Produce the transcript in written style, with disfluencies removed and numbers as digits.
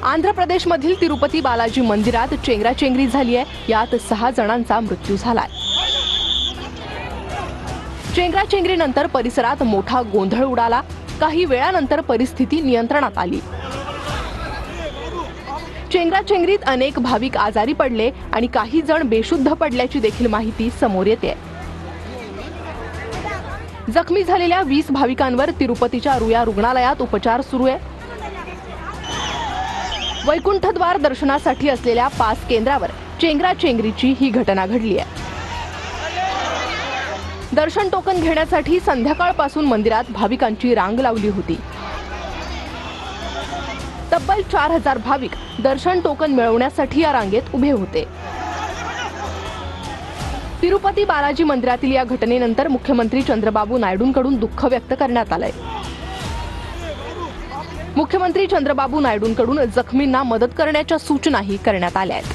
आंध्र प्रदेशमधील तिरुपती बालाजी मंदिरात चेंगराचेंगरी झाली आहे। यात 6 जणांचा मृत्यू झालाय। चेंगराचेंगरीनंतर परिसरात मोठा गोंधळ उडाला। काही वेळानंतर परिस्थिती नियंत्रणात आली। चेंगराचेंगरीत अनेक भाविक आजारी पडले आणि काही जण बेशुद्ध पडल्याची देखील माहिती समोर येते। जखमी झालेल्या 20 भाविकांवर तिरुपतीच्या रुया रुग्णालयात उपचार सुरू आहे। वैकुंठद्वार दर्शनासाठी असलेल्या पास केंद्रावर चेंगराचेंगरीची ही घटना घडली आहे। दर्शन टोकन घेण्यासाठी संध्याकाळपासून मंदिरात भाविकांची रांग लावली होती। तब्बल 4000 भाविक दर्शन टोकन मिळवण्यासाठी या रांगेत उभे होते। तिरुपती बालाजी मंदिरातील या घटनेनंतर मुख्यमंत्री चंद्रबाबू नायडूंकडून दुःख व्यक्त करण्यात आलंय। मुख्यमंत्री चंद्रबाबू नायडूंकडून जखमींना मदत करण्याच्या सूचनाही करण्यात आल्या आहेत।